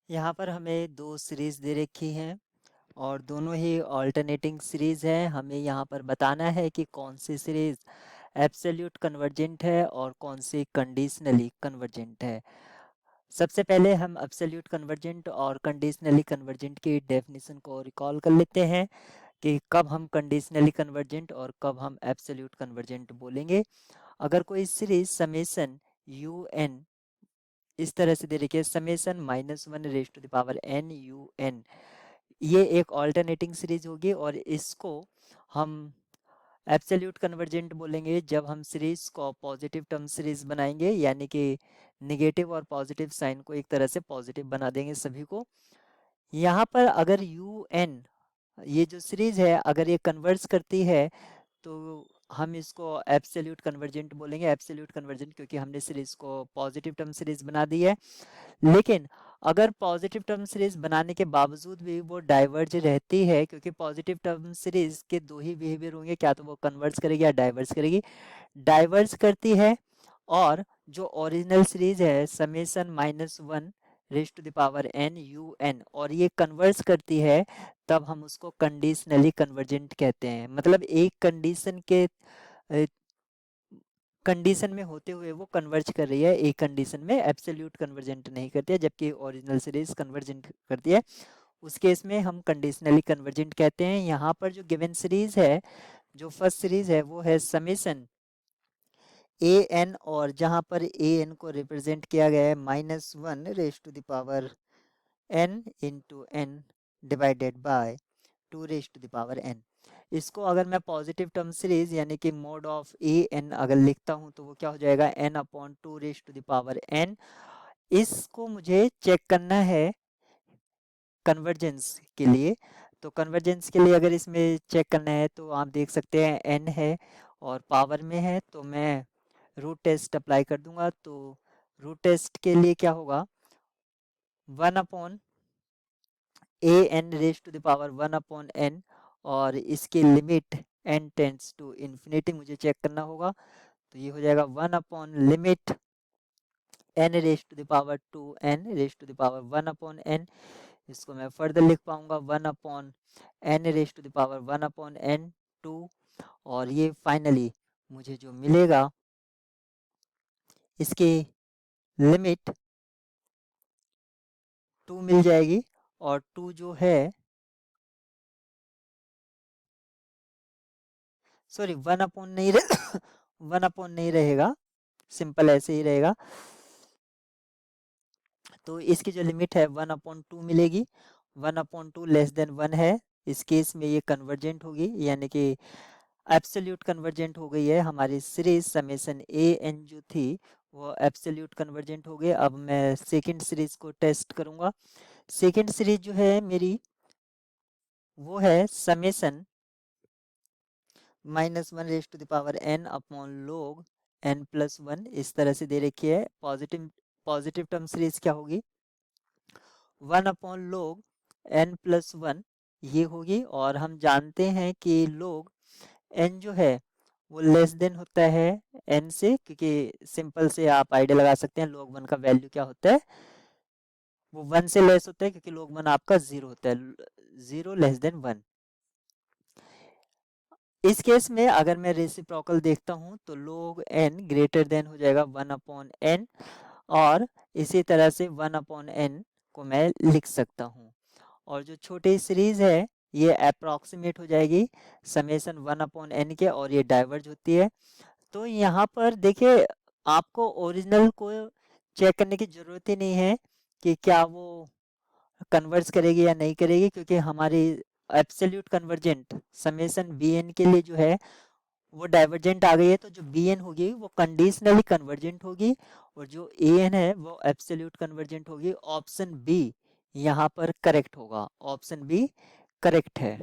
यहाँ पर हमें दो सीरीज दे रखी हैं और दोनों ही ऑल्टरनेटिंग सीरीज है। हमें यहाँ पर बताना है कि कौन सी सीरीज एब्सोल्यूट कन्वर्जेंट है और कौन सी कंडीशनली कन्वर्जेंट है। सबसे पहले हम एब्सोल्यूट कन्वर्जेंट और कंडीशनली कन्वर्जेंट की डेफिनेशन को रिकॉल कर लेते हैं कि कब हम कंडीशनली कन्वर्जेंट और कब हम एब्सोल्यूट कन्वर्जेंट बोलेंगे। अगर कोई सीरीज समेशन यू एन इस तरह से दे रखी है, summation -1 raise to the power n u n, ये एक ऑल्टरनेटिंग सीरीज होगी और इसको हम एब्सोल्यूट कन्वर्जेंट बोलेंगे जब हम सीरीज को पॉजिटिव टर्म सीरीज बनाएंगे, यानी कि निगेटिव और पॉजिटिव साइन को एक तरह से पॉजिटिव बना देंगे सभी को। यहाँ पर अगर यू एन, ये जो सीरीज है, अगर ये कन्वर्स करती है तो हम इसको एब्सोल्यूट कन्वर्जेंट बोलेंगे। एब्सोल्यूट कन्वर्जेंट क्योंकि हमने सीरीज को पॉजिटिव टर्म सीरीज बना दी है। लेकिन अगर पॉजिटिव टर्म सीरीज बनाने के बावजूद भी वो डाइवर्ज रहती है, क्योंकि पॉजिटिव टर्म सीरीज के दो ही बिहेवियर होंगे, क्या तो वो कन्वर्स करेगी या डाइवर्स करेगी। डाइवर्स करती है और जो ओरिजिनल सीरीज है summation -1 raise to the power n u n, और ये कन्वर्स करती है, तब हम उसको कंडीशनली कन्वर्जेंट कहते हैं। मतलब एक कंडीशन के कंडीशन में होते हुए वो कन्वर्ज कर रही है, एक कंडीशन में एब्सोल्यूट कन्वर्जेंट नहीं करती है, जबकि ओरिजिनल सीरीज कन्वर्जेंट करती है। उस केस में हम कंडीशनली कन्वर्जेंट कहते हैं। यहाँ पर जो गिवन सीरीज है, जो फर्स्ट सीरीज है, वो है समेशन ए एन, और जहाँ पर ए एन को रिप्रेजेंट किया गया है -1 raise to the power n divided by 2 raise to the power n। इसको अगर मैं पॉजिटिव टर्म सीरीज यानी कि मोड ऑफ ए एन अगर लिखता हूँ तो वो क्या हो जाएगा, n/2 raise to the power n। इसको मुझे चेक करना है कन्वर्जेंस के लिए। तो कन्वर्जेंस के लिए अगर इसमें चेक करना है तो आप देख सकते हैं n है और पावर में है, तो मैं रूट टेस्ट अप्लाई कर दूंगा। तो रूट टेस्ट के लिए क्या होगा, 1/an/1/n, और इसकी limit n tends to infinity मुझे चेक करना होगा। तो ये हो जाएगा 1/लिमिट n/2n/1/n। इसको मैं फर्दर लिख पाऊंगा 1/n/1/n2, और ये फाइनली मुझे जो मिलेगा, इसकी लिमिट 2 मिल जाएगी। और 2 जो है, सॉरी 1/, नहीं 1/, नहीं रहेगा, सिंपल ऐसे ही रहेगा। तो इसकी जो लिमिट है 1/2 मिलेगी। 1/2 लेस देन 1 है, इस केस में ये कन्वर्जेंट होगी, यानी कि एब्सोल्यूट कन्वर्जेंट हो गई है हमारी सीरीज समेशन ए एन जो थी, वो एब्सोल्यूट कन्वर्जेंट हो गई। अब मैं सेकंड सीरीज को टेस्ट करूंगा। सेकंड सीरीज जो है मेरी, वो है समेशन -1/n/log n+1, इस तरह से दे रखी है। पॉजिटिव टर्म सीरीज क्या होगी, 1/log n+1 ये होगी। और हम जानते हैं कि log n जो है वो लेस देन होता है n से, क्योंकि सिंपल से आप आइडिया लगा सकते हैं log 1 का वैल्यू क्या होता है, वो 1 से लेस होता है, क्योंकि log 1 आपका 0 होता है, 0 लेस देन 1। इस केस में अगर मैं रेसिप्रोकल देखता हूँ तो log n ग्रेटर देन हो जाएगा 1/n, और इसी तरह से 1/n को मैं लिख सकता हूँ। और जो छोटी सीरीज है ये अप्रोक्सीमेट हो जाएगी समेशन 1/n के, और ये डाइवर्ज होती है। तो यहाँ पर देखिए, आपको ओरिजिनल को चेक करने की जरूरत ही नहीं है कि क्या वो कन्वर्स करेगी या नहीं करेगी, क्योंकि हमारी absolute convergent summation b n के लिए जो है वो डाइवर्जेंट आ गई है। तो जो बी एन होगी वो कंडीशनली कन्वर्जेंट होगी, और जो ए एन है वो एब्सोल्यूट कन्वर्जेंट होगी। ऑप्शन बी यहाँ पर करेक्ट होगा, ऑप्शन बी करेक्ट है।